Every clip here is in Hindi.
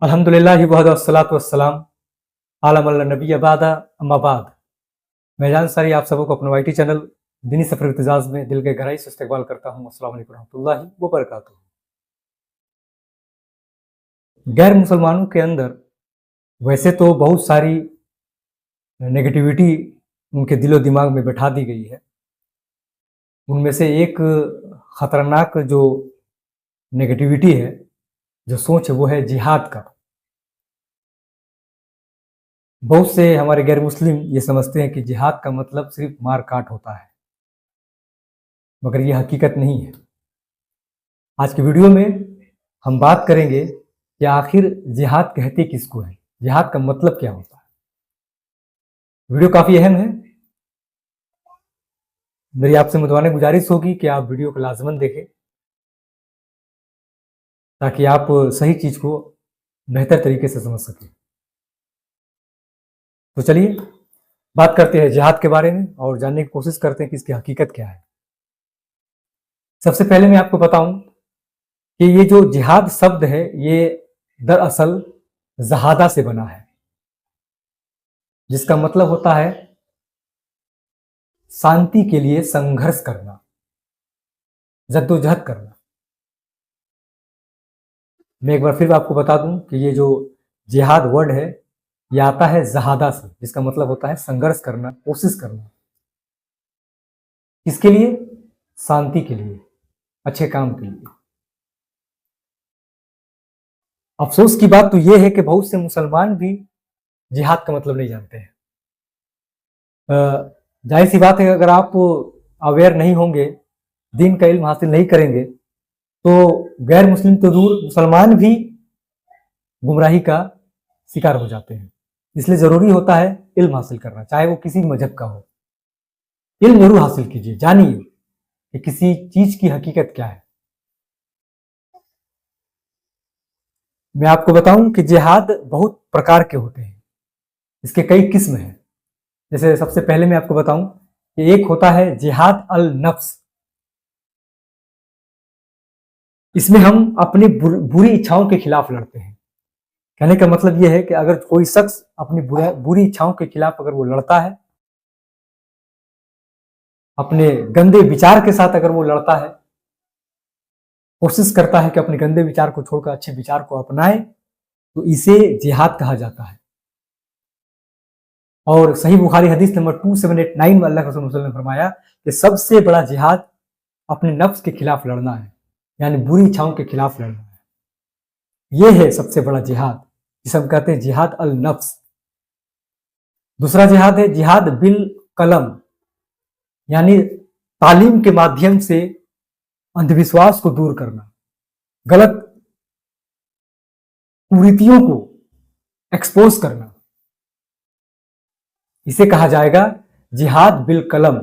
अल्हम्दुलिल्लाहि वहद वस्सलातु वस्सलाम अला मन ला नबिय्य बअदा अम्मा बाद। मैं जान सारी आप सबको अपने वाईटी चैनल दीनी सफर इत्तेजाज में दिल के गहराई से इस्तकबाल करता हूँ। अस्सलाम वालेकुम रहमतुल्लाहि व बरकातुहू। गैर मुसलमानों के अंदर वैसे तो बहुत सारी नेगेटिविटी उनके दिलो दिमाग में बैठा दी गई है। उनमें से एक खतरनाक जो नेगेटिविटी है, जो सोच है, वो है जिहाद का। बहुत से हमारे गैर मुस्लिम ये समझते हैं कि जिहाद का मतलब सिर्फ मार काट होता है, मगर ये हकीकत नहीं है। आज की वीडियो में हम बात करेंगे कि आखिर जिहाद कहते किसको है, जिहाद का मतलब क्या होता है। वीडियो काफ़ी अहम है। मेरी आपसे मुतवाने गुजारिश होगी कि आप वीडियो को लाजमन देखें, ताकि आप सही चीज़ को बेहतर तरीके से समझ सकें। तो चलिए बात करते हैं जिहाद के बारे में और जानने की कोशिश करते हैं कि इसकी हकीकत क्या है। सबसे पहले मैं आपको बताऊं कि ये जो जिहाद शब्द है, ये दरअसल जहादा से बना है, जिसका मतलब होता है शांति के लिए संघर्ष करना, जद्दोजहद करना। मैं एक बार फिर आपको बता दूं कि ये जो जिहाद वर्ड है, ये आता है जहादा से, जिसका मतलब होता है संघर्ष करना, कोशिश करना। किसके लिए? शांति के लिए, अच्छे काम के लिए। अफसोस की बात तो यह है कि बहुत से मुसलमान भी जिहाद का मतलब नहीं जानते हैं। जाहिर सी बात है, अगर आप अवेयर नहीं होंगे, दीन का इल्म हासिल नहीं करेंगे, तो गैर मुस्लिम तो दूर, मुसलमान भी गुमराही का शिकार हो जाते हैं। इसलिए जरूरी होता है इल्म हासिल करना, चाहे वो किसी मजहब का हो। इल्म जरूर हासिल कीजिए, जानिए कि किसी चीज की हकीकत क्या है। मैं आपको बताऊं कि जिहाद बहुत प्रकार के होते हैं, इसके कई किस्म हैं। जैसे सबसे पहले मैं आपको बताऊं कि एक होता है जिहाद अल नफ्स। इसमें हम अपनी बुरी इच्छाओं के खिलाफ लड़ते हैं। कहने का मतलब यह है कि अगर कोई शख्स अपनी बुरी इच्छाओं के खिलाफ अगर वो लड़ता है, अपने गंदे विचार के साथ अगर वो लड़ता है, कोशिश करता है कि अपने गंदे विचार को छोड़कर अच्छे विचार को अपनाए, तो इसे जिहाद कहा जाता है। और सही बुखारी हदीस नंबर 2789 में अल्लाह के रसूल ने फरमाया कि सबसे बड़ा जिहाद अपने नफ्स के खिलाफ लड़ना है, यानी बुरी इच्छाओं के खिलाफ लड़ना है। यह है सबसे बड़ा जिहाद, जिसे हम कहते हैं जिहाद अल नफ्स। दूसरा जिहाद है जिहाद बिल कलम, यानी तालीम के माध्यम से अंधविश्वास को दूर करना, गलत कुरीतियों को एक्सपोज करना। इसे कहा जाएगा जिहाद बिल कलम।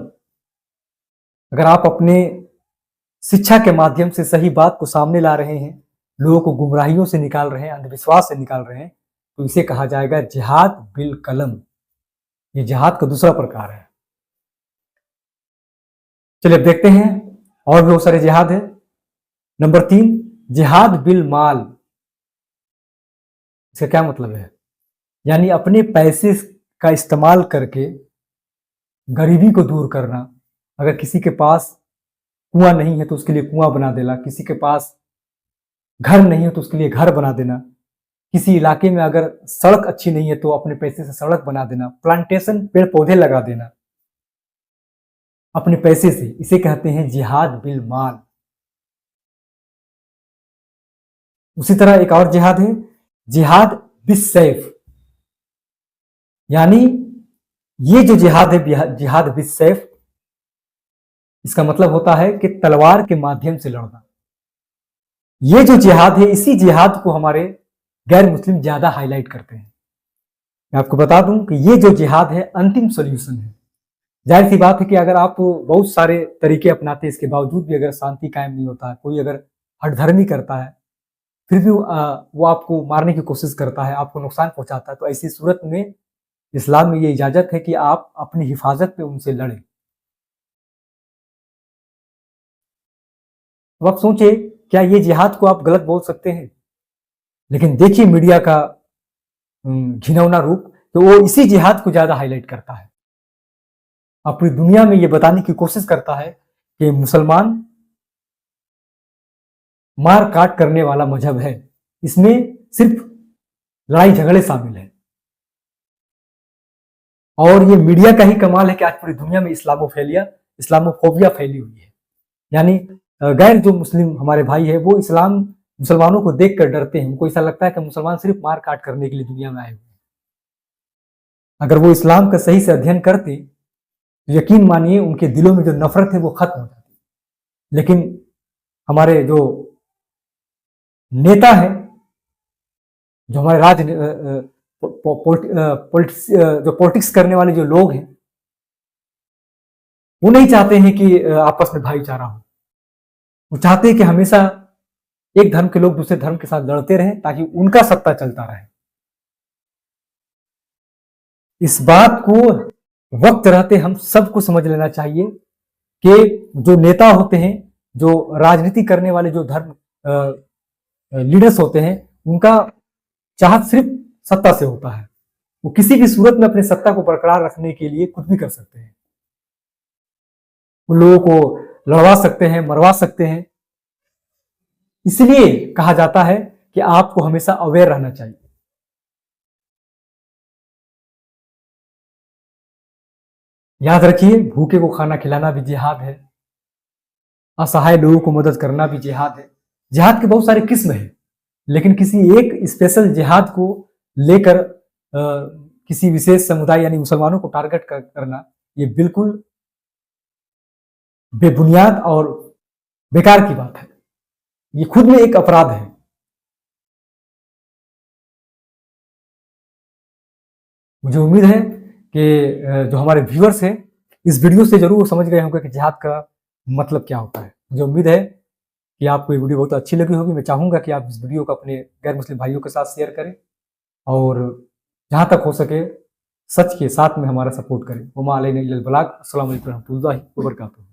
अगर आप अपने शिक्षा के माध्यम से सही बात को सामने ला रहे हैं, लोगों को गुमराहियों से निकाल रहे हैं, अंधविश्वास से निकाल रहे हैं, तो इसे कहा जाएगा जिहाद बिल कलम। ये जिहाद का दूसरा प्रकार है। चलिए अब देखते हैं, और भी बहुत सारे जिहाद है। नंबर 3, जिहाद बिल माल। इसका क्या मतलब है? यानी अपने पैसे का इस्तेमाल करके गरीबी को दूर करना। अगर किसी के पास कुआं नहीं है तो उसके लिए कुआं बना देना, किसी के पास घर नहीं है तो उसके लिए घर बना देना, किसी इलाके में अगर सड़क अच्छी नहीं है तो अपने पैसे से सड़क बना देना, प्लांटेशन, पेड़ पौधे लगा देना अपने पैसे से। इसे कहते हैं जिहाद बिल माल। उसी तरह एक और जिहाद है जिहाद बिस सैफ। यानी ये जो जिहाद है जिहाद बिस सैफ, इसका मतलब होता है कि तलवार के माध्यम से लड़ना। ये जो जिहाद है, इसी जिहाद को हमारे गैर मुस्लिम ज्यादा हाईलाइट करते हैं। मैं आपको बता दूं कि ये जो जिहाद है अंतिम सॉल्यूशन है। जाहिर सी बात है कि अगर आप बहुत सारे तरीके अपनाते हैं, इसके बावजूद भी अगर शांति कायम नहीं होता है, कोई अगर हठधर्मी करता है, फिर भी वो आपको मारने की कोशिश करता है, आपको नुकसान पहुंचाता है, तो ऐसी सूरत में इस्लाम में ये इजाजत है कि आप अपनी हिफाजत पे उनसे लड़ें। अब आप सोचिए, क्या ये जिहाद को आप गलत बोल सकते हैं? लेकिन देखिए मीडिया का घिनौना रूप, तो वो इसी जिहाद को ज्यादा हाईलाइट करता है, और पूरी दुनिया में ये बताने की कोशिश करता है कि मुसलमान मार काट करने वाला मजहब है, इसमें सिर्फ लड़ाई झगड़े शामिल है। और ये मीडिया का ही कमाल है कि आज पूरी दुनिया में इस्लामोफोबिया फैली हुई है। यानी गैर जो मुस्लिम हमारे भाई है वो मुसलमानों को देखकर डरते हैं। उनको ऐसा लगता है कि मुसलमान सिर्फ मार काट करने के लिए दुनिया में आए हुए हैं। अगर वो इस्लाम का सही से अध्ययन करते तो यकीन मानिए उनके दिलों में जो नफरत है वो खत्म हो जाती। लेकिन हमारे जो नेता है, जो हमारे जो पॉलिटिक्स करने वाले जो लोग हैं, वो नहीं चाहते हैं कि आपस में भाईचारा हो। वो चाहते हैं कि हमेशा एक धर्म के लोग दूसरे धर्म के साथ लड़ते रहें ताकि उनका सत्ता चलता रहे। इस बात को वक्त रहते हम सबको समझ लेना चाहिए कि जो नेता होते हैं, जो राजनीति करने वाले जो धर्म लीडर्स होते हैं, उनका चाहत सिर्फ सत्ता से होता है। वो किसी भी सूरत में अपनी सत्ता को बरकरार रखने के लिए कुछ भी कर सकते हैं। उन लोगों को लड़वा सकते हैं, मरवा सकते हैं। इसलिए कहा जाता है कि आपको हमेशा अवेयर रहना चाहिए। याद रखिए, भूखे को खाना खिलाना भी जिहाद है, असहाय लोगों को मदद करना भी जिहाद है। जिहाद के बहुत सारे किस्म हैं, लेकिन किसी एक स्पेशल जिहाद को लेकर किसी विशेष समुदाय यानी मुसलमानों को टारगेट करना ये बिल्कुल बेबुनियाद और बेकार की बात है। ये खुद में एक अपराध है। मुझे उम्मीद है कि जो हमारे व्यूअर्स हैं इस वीडियो से जरूर समझ गए होंगे कि जिहाद का मतलब क्या होता है। मुझे उम्मीद है कि आपको ये वीडियो बहुत अच्छी लगी होगी। मैं चाहूंगा कि आप इस वीडियो को अपने गैर मुस्लिम भाइयों के साथ शेयर करें और जहां तक हो सके सच के साथ में हमारा सपोर्ट करें। वमा अलैना इल्लल बलाग। अस्सलामु अलैकुम रहमतुल्लाहि व बरकातुहू।